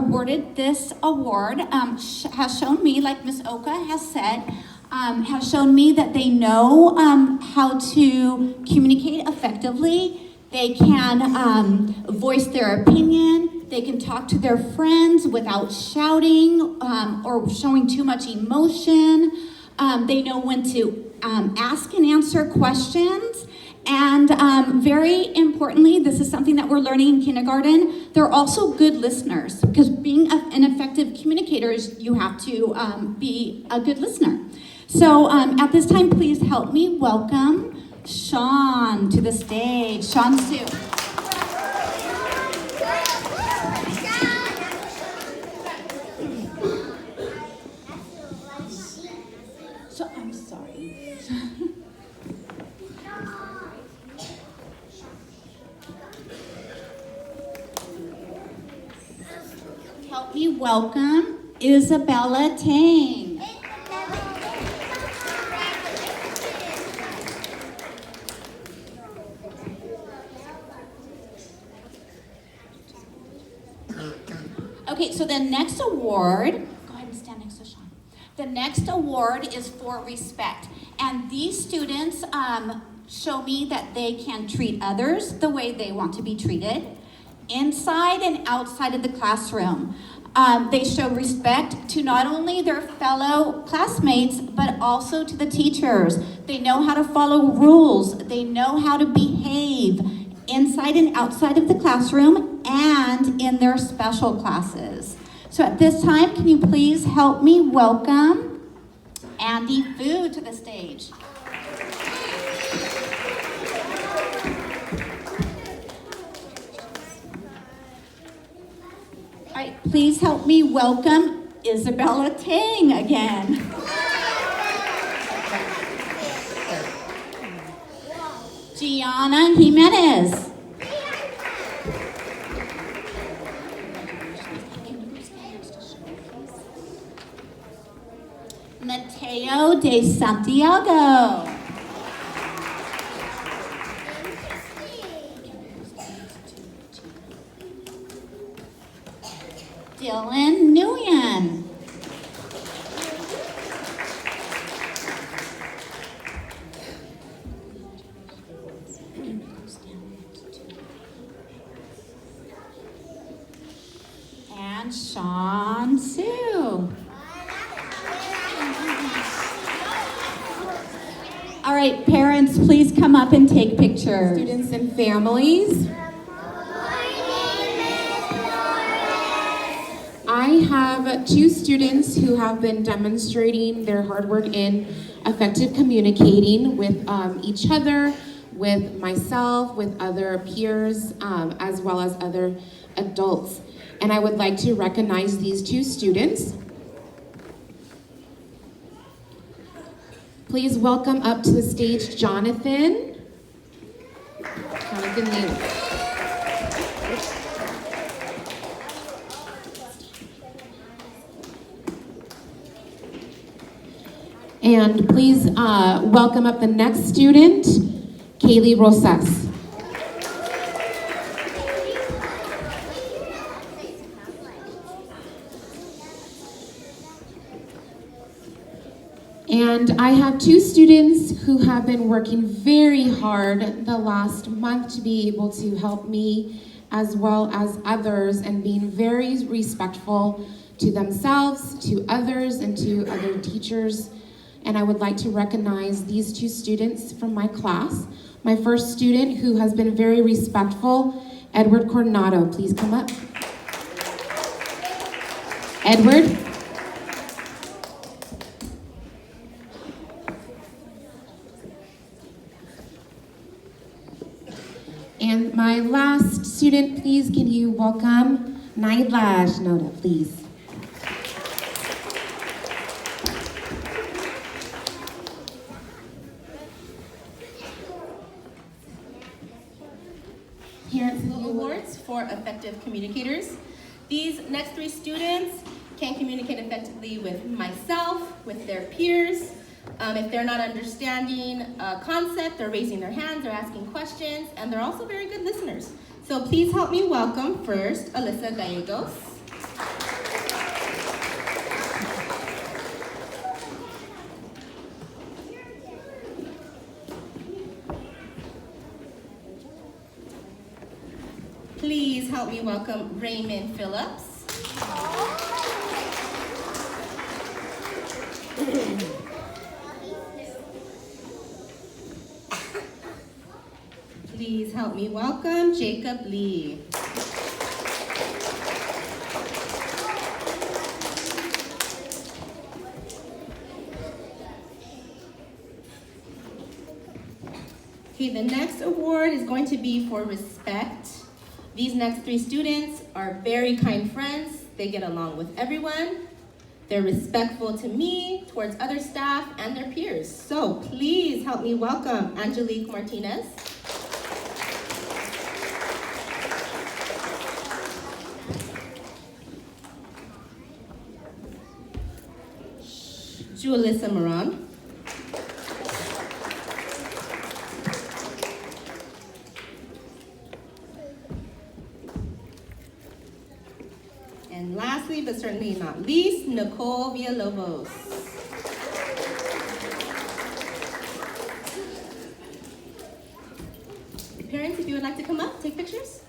awarded this award has shown me, like Ms. Oka has said, has shown me that they know how to communicate effectively. They can voice their opinion. They can talk to their friends without shouting or showing too much emotion. They know when to ask and answer questions. And very importantly, this is something that we're learning in kindergarten, they're also good listeners, because being an effective communicator, you have to be a good listener. So at this time, please help me welcome Sean to the stage. Sean Sue. So, I'm sorry. Help me welcome Isabella Tang. Okay, so the next award, go ahead and stand next to Sean. The next award is for respect. And these students show me that they can treat others the way they want to be treated, inside and outside of the classroom. They show respect to not only their fellow classmates, but also to the teachers. They know how to follow rules. They know how to behave inside and outside of the classroom and in their special classes. So at this time, can you please help me welcome Andy Fu to the stage. All right, please help me welcome Isabella Tang again. Gianna Jimenez. Mateo de Santiago. Dylan Nguyen. And Sean Sue. All right, parents, please come up and take pictures. Students and families. I have two students who have been demonstrating their hard work in effective communicating with each other, with myself, with other peers, as well as other adults. And I would like to recognize these two students. Please welcome up to the stage Jonathan Liu. And please welcome up the next student, Kaylee Rosas. And I have two students who have been working very hard the last month to be able to help me as well as others, and being very respectful to themselves, to others, and to other teachers. And I would like to recognize these two students from my class. My first student, who has been very respectful, Edward Coronado. Please come up. Edward. And my last student, please, can you welcome Naila Shnoda, please. ESLO Awards for effective communicators. These next three students can communicate effectively with myself, with their peers. If they're not understanding a concept, they're raising their hands, they're asking questions, and they're also very good listeners. So please help me welcome first Alyssa Gallegos. help me welcome Raymond Phillips. Please help me welcome Jacob Lee. Okay, the next award is going to be for respect. These next 3 students are very kind friends. They get along with everyone. They're respectful to me, towards other staff, and their peers. So please help me welcome Angelique Martinez. Julissa Moran. And lastly, but certainly not least, Nicole Villalobos. Parents, if you would like to come up, take pictures.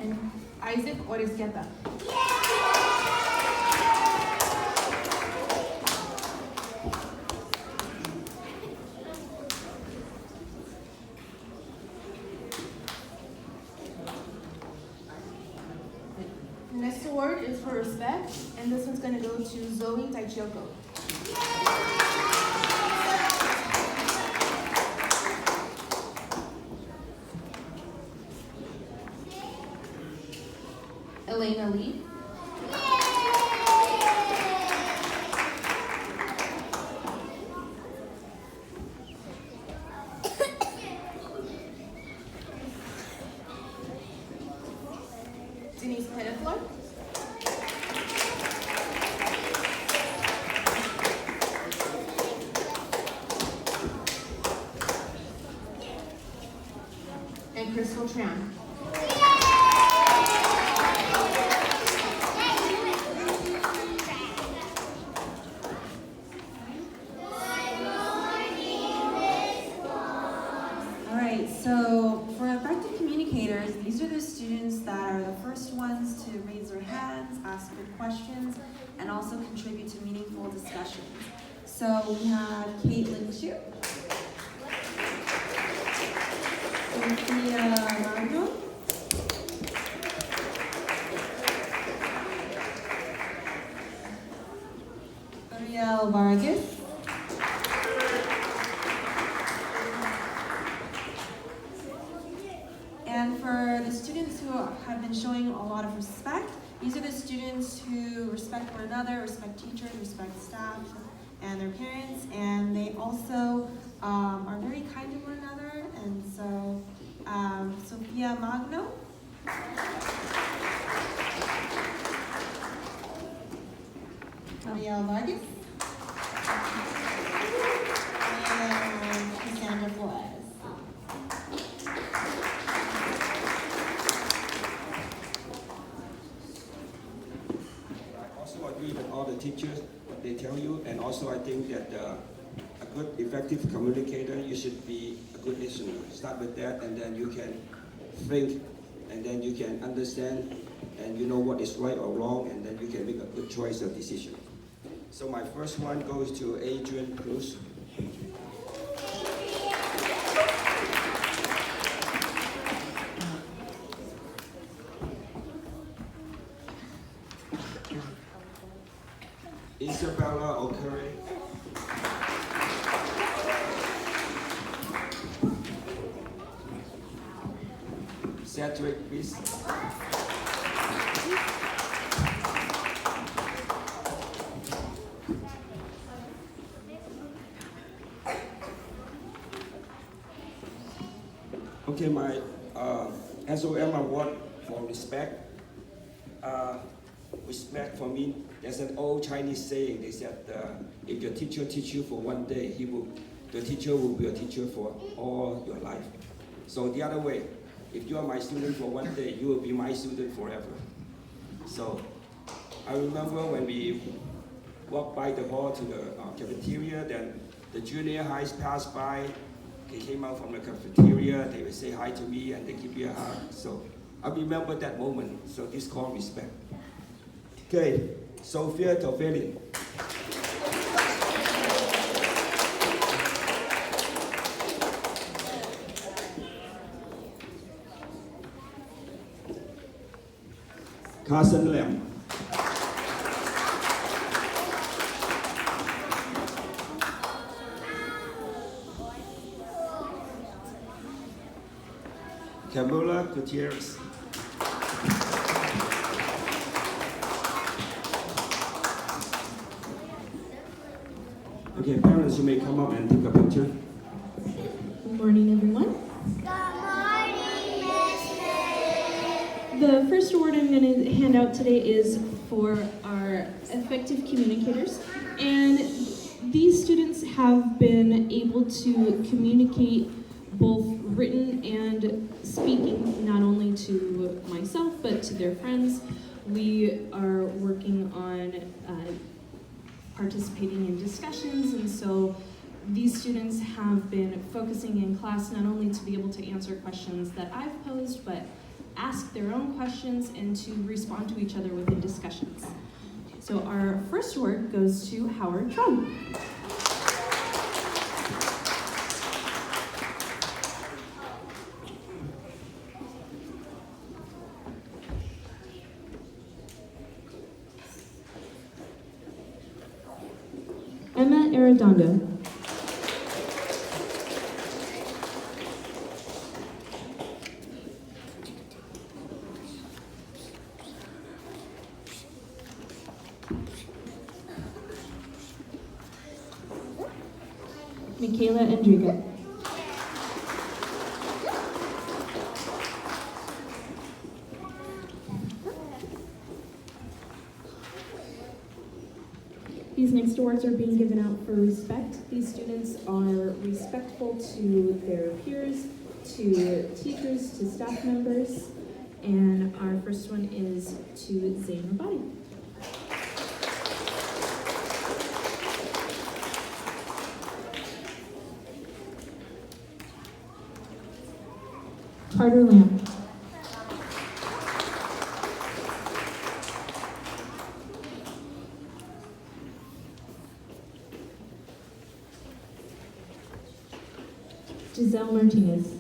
And Isaac Orizqueta. Next award is for respect, and this one's going to go to Zoe Taichoko. Elena Lee. Denise Pettiflor. And Crystal Tran. So for effective communicators, these are the students that are the first ones to raise their hands, ask good questions, and also contribute to meaningful discussions. So we have Caitlin Chu, Sophia Magno, Ariel Vargas, and for the students who have been showing a lot of respect, these are the students who respect one another, respect teachers, respect staff and their parents, and they also are very kind to one another. And so, Sophia Magno, Ariel Vargas, and Cassandra Flores. Agree with all the teachers, what they tell you, and also I think that a good effective communicator, you should be a good listener. Start with that, and then you can think, and then you can understand, and you know what is right or wrong, and then you can make a good choice of decision. So my first one goes to Adrienne Cruz. Isabella O'Curry. Cedric Biss. Okay, my SOM award for respect. Respect for me, there's an old Chinese saying, they said, if your teacher teach you for one day, the teacher will be a teacher for all your life. So the other way, if you are my student for one day, you will be my student forever. So I remember when we walk by the hall to the cafeteria, then the junior highs pass by, they came out from the cafeteria, they will say hi to me and they give me a hug. So I remember that moment, so this called respect. Okay, Sophia Tofelin. Carson Lam. Camila Gutierrez. Okay, parents, you may come up and take a picture. Good morning, everyone. The first award I'm going to hand out today is for our effective communicators. And these students have been able to communicate both written and speaking, not only to myself, but to their friends. We are working on participating in discussions, and so these students have been focusing in class not only to be able to answer questions that I've posed, but ask their own questions and to respond to each other within discussions. So our first award goes to Howard Trump. Emma Arredondo. Michaela Endriga. These next awards are being given out for respect. These students are respectful to their peers, to teachers, to staff members, and our first one is to Zain Rabadi. Carter Lamb. Giselle Martinez.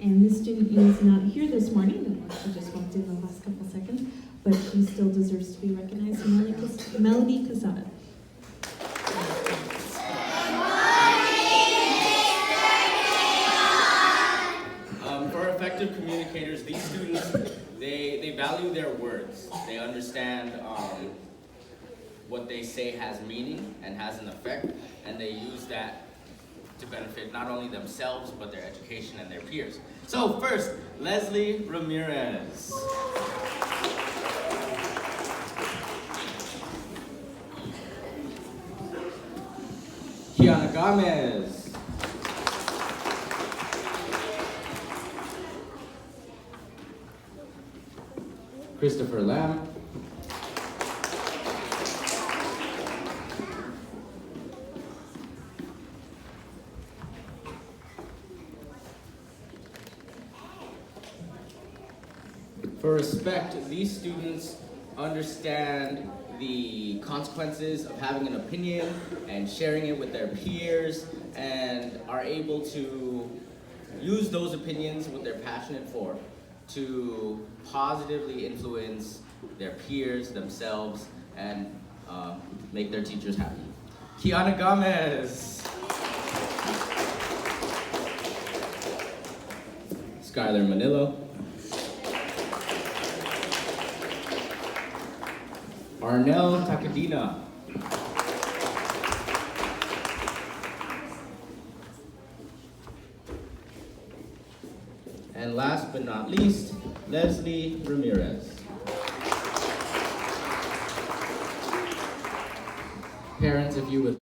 And this student is not here this morning. She just walked in the last couple seconds, but she still deserves to be recognized. Melody Casada. For effective communicators, these students, they value their words. They understand what they say has meaning and has an effect, and they use that to benefit not only themselves, but their education and their peers. So first, Leslie Ramirez. Kiana Gomez. Christopher Lamb. For respect, these students understand the consequences of having an opinion and sharing it with their peers, and are able to use those opinions, what they're passionate for, to positively influence their peers, themselves, and make their teachers happy. Kiana Gomez. Skylar Manillo. Arnell Takadina. And last but not least, Leslie Ramirez. Parents, if you would